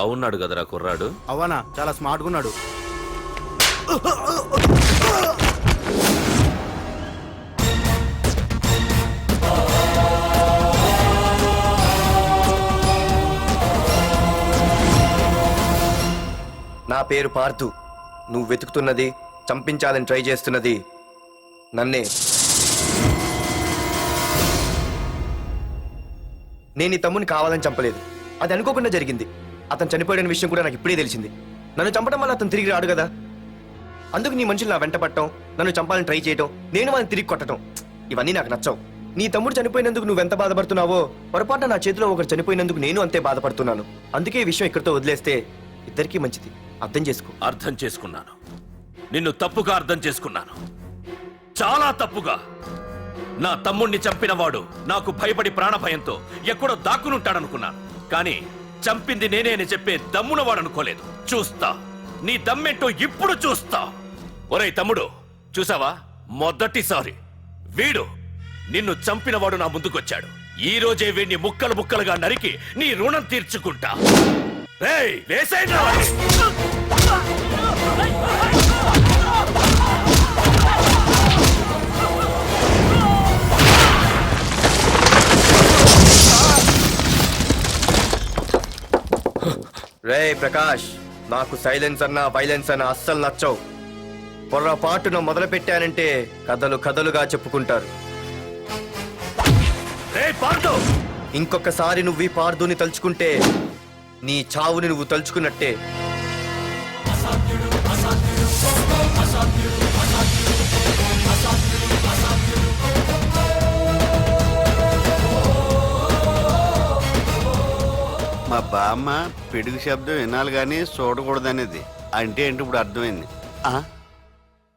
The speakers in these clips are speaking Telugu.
బాగున్నాడు కదరా కుర్రాడు. అవనా చాలా స్మార్ట్గా ఉన్నాడు. నా పేరు పార్థు. నువ్వు వెతుకుతున్నది, చంపించాలని ట్రై చేస్తున్నది నన్నే. నేను ఈ తమ్ముని కావాలని చంపలేదు, అది అనుకోకుండా జరిగింది. అతను చనిపోయిన విషయం కూడా నాకు ఇప్పుడే తెలిసింది. నన్ను చంపడం వల్ల అతను తిరిగి రాడు కదా, అందుకు నీ మనుషులు నా వెంట పట్టడం, నన్ను చంపాలని ట్రై చేయడం, నేను వాళ్ళని తిరిగి కొట్టడం, ఇవన్నీ నాకు నచ్చవు. నీ తమ్ముడు చనిపోయినందుకు నువ్వెంత బాధపడుతున్నావో, పొరపాటున నా చేతిలో ఒకరు చనిపోయినందుకు నేను అంతే బాధపడుతున్నాను. అందుకే ఈ విషయం ఇక్కడితో వదిలేస్తే ఇద్దరికీ మంచిది. అర్థం చేసుకో. అర్థం చేసుకున్నాను. నిన్ను తప్పుగా అర్థం చేసుకున్నాను, చాలా తప్పుగా. నా తమ్ముణ్ణి చంపినవాడు నాకు భయపడి ప్రాణభయంతో ఎక్కడో దాక్కునుంటాడనుకున్నాను. కానీ చంపింది నేనే అని చెప్పే దమ్మునవాడనుకోలేదు. చూస్తా, నీ దమ్మేంటో ఇప్పుడు చూస్తా. ఒరేయ్ తమ్ముడు, చూసావా, మొదటిసారి వీడు నిన్ను చంపినవాడు నా ముందుకొచ్చాడు. ఈ రోజే వీడిని ముక్కలు ముక్కలుగా నరికి నీ రుణం తీర్చుకుంటా. రేయ్, వేసేయండిరా వాడిని. రేయ్ ప్రకాష్, నాకు సైలెన్స్ అన్నా వైలెన్స్ అన్నా అస్సలు నచ్చవు. పొర్రపాటున మొదలు పెట్టానంటే కథలు కథలుగా చెప్పుకుంటారు. రేయ్ పార్థు, ఇంకొకసారి నువ్వు ఈ పార్థుని తలుచుకుంటే నీ చావుని నువ్వు తలుచుకున్నట్టే. మా బామ్మ పిడుగు శబ్దం వినాలి కానీ చూడకూడదనేది. అంటే ఏంటి ఇప్పుడు అర్థమైంది.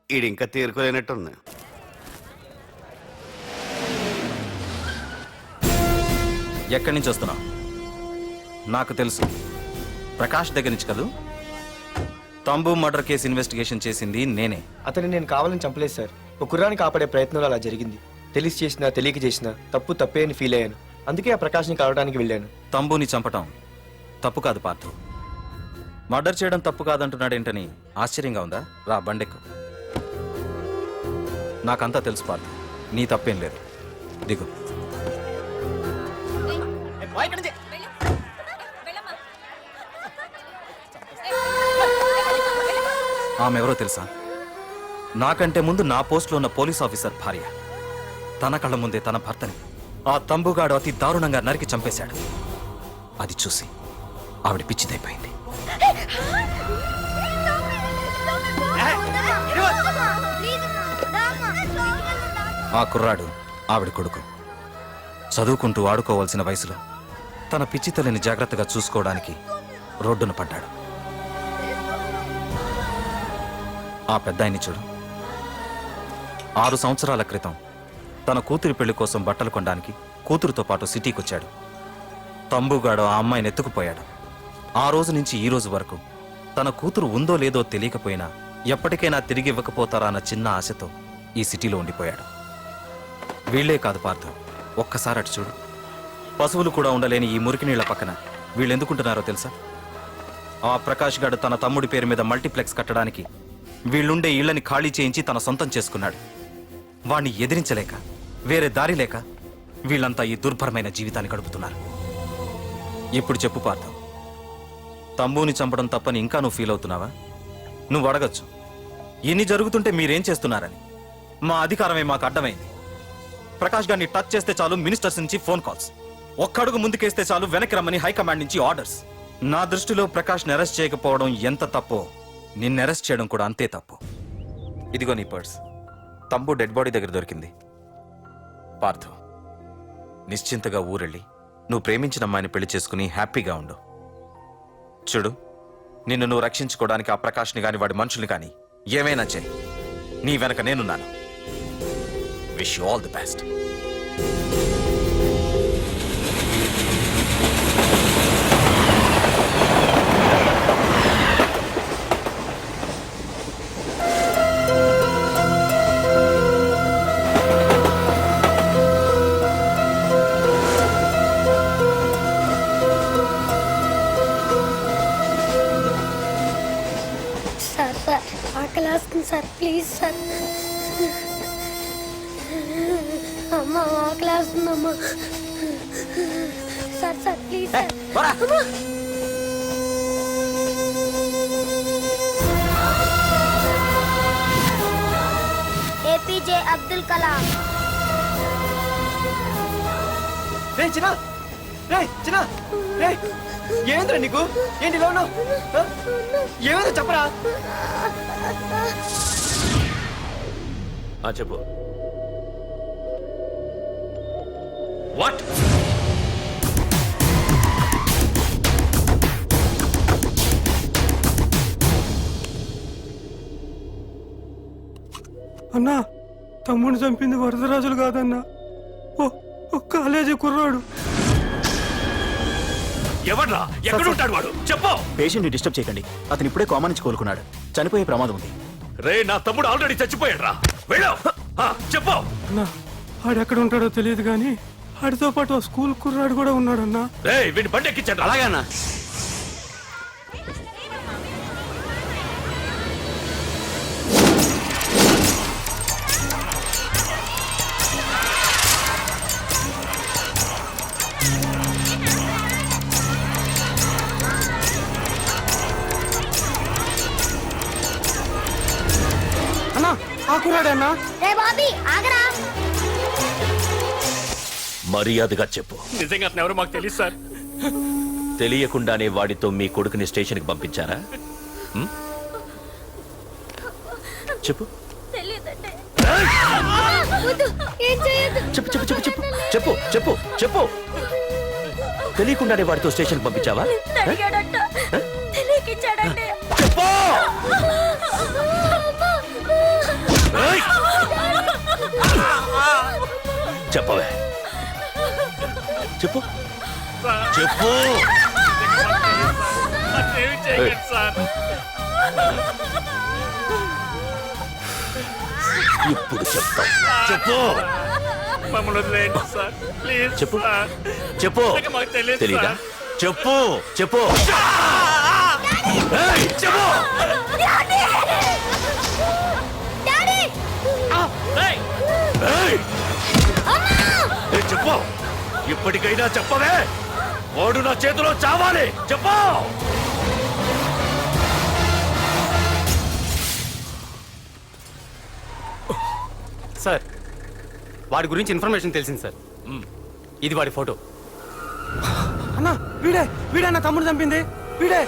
ఈడు ఇంకా తేరుకోలేనట్టుంది. ఎక్కడి నుంచి వస్తున్నావు? నాకు తెలుసు, ప్రకాష్ దగ్గర నుంచి కదూ. తంబు మర్డర్ కేసు ఇన్వెస్టిగేషన్ చేసింది నేనే. అతన్ని నేను కావాలని చంపలేదు సార్. ఒక కుర్రాన్ని కాపాడే ప్రయత్నంలో అలా జరిగింది. తెలిసి చేసినా తెలియక చేసినా తప్పు తప్పే అని ఫీల్ అయ్యాను. అందుకే ఆ ప్రకాష్ని కలవడానికి వెళ్ళాను. తంబుని చంపటం తప్పు కాదు పార్థు. మర్డర్ చేయడం తప్పు కాదంటున్నాడేంటని ఆశ్చర్యంగా ఉందా? రా, బండెక్కు. నాకంతా తెలుసు పార్థు, నీ తప్పేం లేదు. దిగు. ఆమె ఎవరో తెలుసా? నాకంటే ముందు నా పోస్టులో ఉన్న పోలీస్ ఆఫీసర్ భార్య. తన కళ్ళ ముందే తన భర్తని ఆ తంబుగాడు అతి దారుణంగా నరికి చంపేశాడు. అది చూసి ఆవిడ పిచ్చిదైపోయింది. ఆ కుర్రాడు ఆవిడ కొడుకు. చదువుకుంటూ ఆడుకోవాల్సిన వయసులో తన పిచ్చి తల్లిని జాగ్రత్తగా చూసుకోవడానికి రోడ్డున పడ్డాడు. ఆ పెద్దాయన్ని చూడు. 6 సంవత్సరాల క్రితం తన కూతురి పెళ్లి కోసం బట్టలు కొనడానికి కూతురుతో పాటు సిటీకి వచ్చాడు. తంబుగాడు ఆ అమ్మాయిని ఎత్తుకుపోయాడు. ఆ రోజు నుంచి ఈ రోజు వరకు తన కూతురు ఉందో లేదో తెలియకపోయినా ఎప్పటికైనా తిరిగి ఇవ్వకపోతారా అన్న చిన్న ఆశతో ఈ సిటీలో ఉండిపోయాడు. వీళ్లే కాదు పార్థ, ఒక్కసారి అటు చూడు. పశువులు కూడా ఉండలేని ఈ మురికి నీళ్ల పక్కన వీళ్ళు ఎందుకుంటున్నారో తెలుసా? ఆ ప్రకాష్ గాడు తన తమ్ముడి పేరు మీద మల్టీప్లెక్స్ కట్టడానికి వీళ్ళుండే ఇళ్లని ఖాళీ చేయించి తన సొంతం చేసుకున్నాడు. వాణ్ణి ఎదిరించలేక, వేరే దారి లేక వీళ్ళంతా ఈ దుర్భరమైన జీవితాన్ని గడుపుతున్నారు. ఇప్పుడు చెప్పు పార్థ, తంబుని చంపడం తప్పని ఇంకా నువ్వు ఫీల్ అవుతున్నావా? నువ్వు అడగచ్చు, ఇన్ని జరుగుతుంటే మీరేం చేస్తున్నారని. మా అధికారమే మాకు అడ్డమైంది. ప్రకాష్ గారిని టచ్ చేస్తే చాలు మినిస్టర్స్ నుంచి ఫోన్ కాల్స్, ఒక్కడుగు ముందుకేస్తే చాలు వెనక్కి రమ్మని హైకమాండ్ నుంచి ఆర్డర్స్. నా దృష్టిలో ప్రకాష్ని అరెస్ట్ చేయకపోవడం ఎంత తప్పో నిన్ను అరెస్ట్ చేయడం కూడా అంతే తప్పు. ఇదిగో నీ పర్స్, తంబు డెడ్ బాడీ దగ్గర దొరికింది. పార్థు, నిశ్చింతగా ఊరెళ్ళి నువ్వు ప్రేమించిన అమ్మాయిని పెళ్లి చేసుకుని హ్యాపీగా ఉండు. చూడు, నిన్ను నువ్వు రక్షించుకోవడానికి ఆ ప్రకాష్ని గాని వాడి మనుషుల్ని కానీ ఏమైనా చేయి. నీ వెనక నేనున్నాను. Wish you all the best. వేస్తుంది సార్, ప్లీజ్ సార్. అమ్మ ఆకలి వేస్తుందమ్మా. Sir sir please sir. అమ్మా. ఏపీజే అబ్దుల్ కలాం. రే చిన్న, రే చిన్న, రే ఏంద్రా నీకు? ఏంటి ఇలా ఉన్నావు? ఏమైందో చెప్పరా? చెప్పు. వాట్? అన్నా, తమ్ముడిని చంపింది వరదరాజులు కాదన్నా, ఓ కాలేజీ కుర్రాడు. ఎవడ్రా? ఎక్కడుంటాడు వాడు? చెప్పు. పేషెంట్ ని డిస్టర్బ్ చేయకండి, అతను ఇప్పుడే కోమా నుంచి కోలుకున్నాడు, చనిపోయే ప్రమాదం ఉంది. రే, నా తమ్ముడు ఆల్రెడీ చచ్చిపోయాడు రా. వెళ్ళు. చెప్పు. అన్నా, ఆడెక్కడ ఉంటాడో తెలియదు కానీ ఆడితో పాటు ఆ స్కూల్ కుర్రాడు కూడా ఉన్నాడన్నా. రే, వీడిని బండి ఎక్కించండి. అలాగేనా? అన్నా, ఆ కుర్రాడే అన్నా. రే బాబీ ఆగరా. మర్యాదగా చెప్పు. నిజంగా అతను ఎవరో మాకు తెలియదు సార్. తెలియకుండానే వాడితో మీ కొడుకుని స్టేషన్కి పంపించారా? హ్మ్? చెప్పు. తెలియదంటే చెప్పు చెప్పు చెప్పు చెప్పు చెప్పు చెప్పు చెప్పు. తెలియకుండానే వాడితో స్టేషన్కి పంపించావా? అడిగాడంట, తెలియకిచ్చాడంటే. చెప్పు. ఏయ్! చెప్పవే. చెప్పు చెప్పు. ఏమి చేయకండి సార్. ఇప్పుడు చెప్తాం. చెప్పు. మమ్మల్ని వదిలేయండి సార్, ప్లీజ్ చెప్పు. సార్. చెప్పు. నిజంగా మాకు తెలియదు తెలీదా? సార్. చెప్పు చెప్పు. ఏయ్, చెప్పు. ఏయ్! ఏయ్, చెప్పు. ఇప్పటికైనా చెప్పవే. వాడు నా చేతిలో చావాలి. చెప్పు. సార్, వాడి గురించి ఇన్ఫర్మేషన్ తెలిసింది సార్. ఇది వాడి ఫోటో. అన్నా, వీడే నా తమ్ముడు చంపింది, వీడే.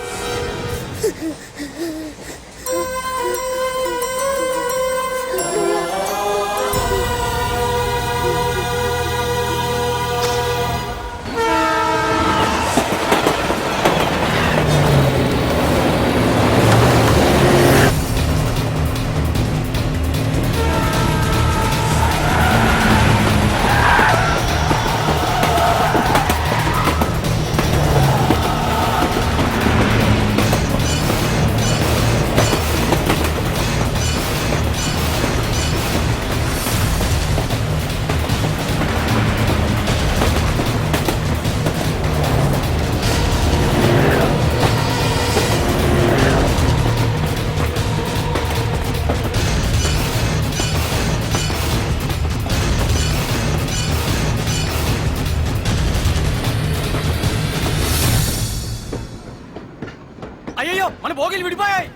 అయ్యో, మన భోగిలు విడిపోయాయి.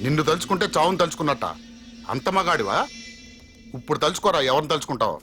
నిన్ను తలుచుకుంటే చావును తలుచుకున్నట్ట. అంత మగాడివా? ఇప్పుడు తలుచుకోరా, ఎవరిని తలుచుకుంటావు?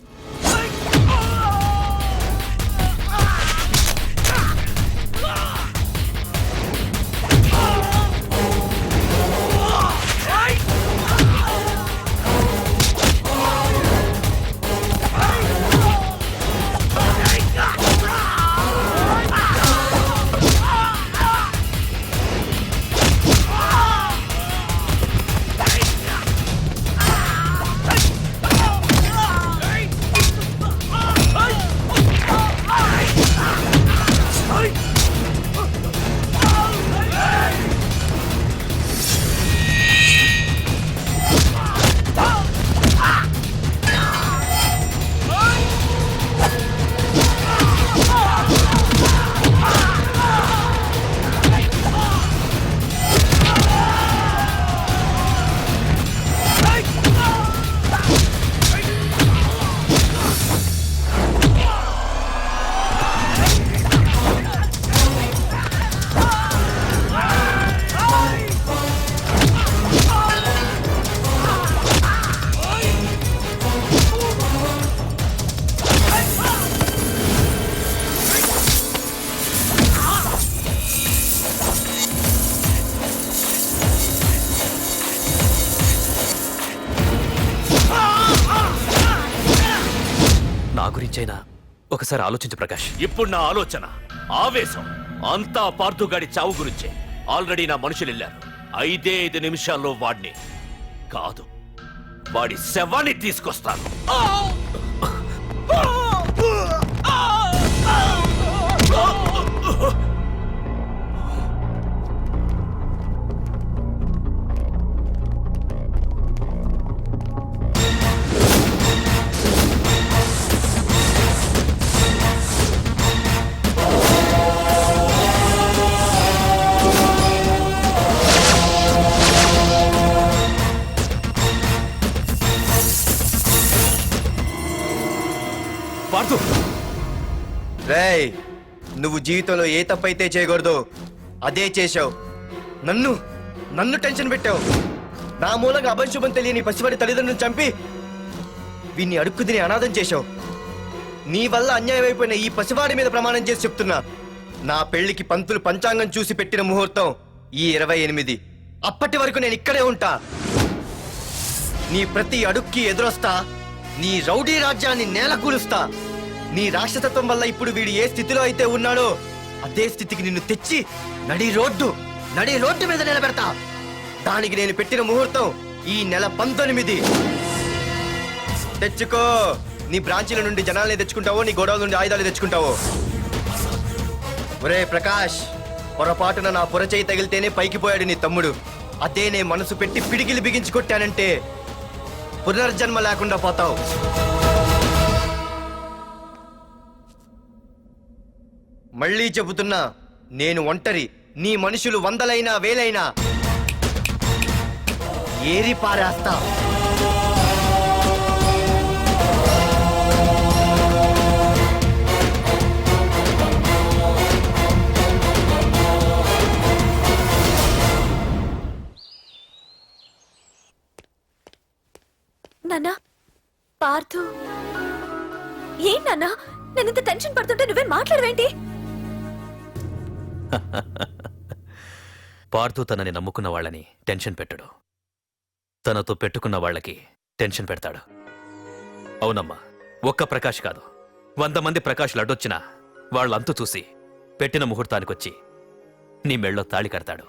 నా గురించైనా ఒకసారి ఆలోచించు ప్రకాష్. ఇప్పుడు నా ఆలోచన, ఆవేశం అంతా పార్థుగాడి చావు గురించే. ఆల్రెడీ నా మనుషులు వెళ్ళారు. 5 నిమిషాల్లో వాడిని కాదు, వాడి శవాన్ని తీసుకొస్తాను. పార్థు, రేయ్, నువ్వు జీవితంలో ఏ తప్పైతే చేయకూడదు అదే చేశావు. నన్ను టెన్షన్ పెట్టావు. నా మూలంగా అభంశుభం తెలియని పసివాడి తల్లిదండ్రులను చంపి వీన్ని అడుక్కు తిని అనాథం చేశావు. నీ వల్ల అన్యాయం అయిపోయిన ఈ పసివాడి మీద ప్రమాణం చేసి చెప్తున్నా, నా పెళ్లికి పంతులు పంచాంగం చూసి పెట్టిన ముహూర్తం ఈ 28. అప్పటి వరకు నేను ఇక్కడే ఉంటా. నీ ప్రతి అడుక్కి ఎదురొస్తా. నీ రౌడీ రాజ్యాన్ని నేలకూలుస్తా. నీ రాక్షసత్వం వల్ల ఇప్పుడు వీడు ఏ స్థితిలో అయితే ఉన్నాడో అదే స్థితికి నిన్ను తెచ్చి నడి రోడ్డు మీద నిలబెడతా. దానికి నేను పెట్టిన ముహూర్తం ఈ నెల 19. తెచ్చుకో. నీ బ్రాంచీల నుండి జనాల్ని తెచ్చుకుంటావో, నీ గొడవల నుండి ఆయుధాలు తెచ్చుకుంటావో. ఒరే ప్రకాష్, పొరపాటున నా పొరచేయి తగిలితేనే పైకి పోయాడు నీ తమ్ముడు. అదే నే మనసు పెట్టి పిడికిలి బిగించి కొట్టానంటే పునర్జన్మ లేకుండా పోతావు. మళ్ళీ చెబుతున్నా, నేను ఒంటరి. నీ మనుషులు 100లైనా 1000లైనా ఏరి పారేస్తా. నాన్నా, పార్థు ఏం నాన్నా? నేను ఇంత టెన్షన్ పడుతుంటే నువ్వే మాట్లాడవేంటి? పార్థు తనని నమ్ముకున్న వాళ్ళని టెన్షన్ పెట్టడు, తనతో పెట్టుకున్న వాళ్ళకి టెన్షన్ పెడతాడు. అవునమ్మా, ఒక్క ప్రకాష్ కాదు, 100 మంది ప్రకాష్లు అడ్డొచ్చినా వాళ్ళంతు చూసి పెట్టిన ముహూర్తానికొచ్చి నీ మెళ్ళో తాళి కడతాడు.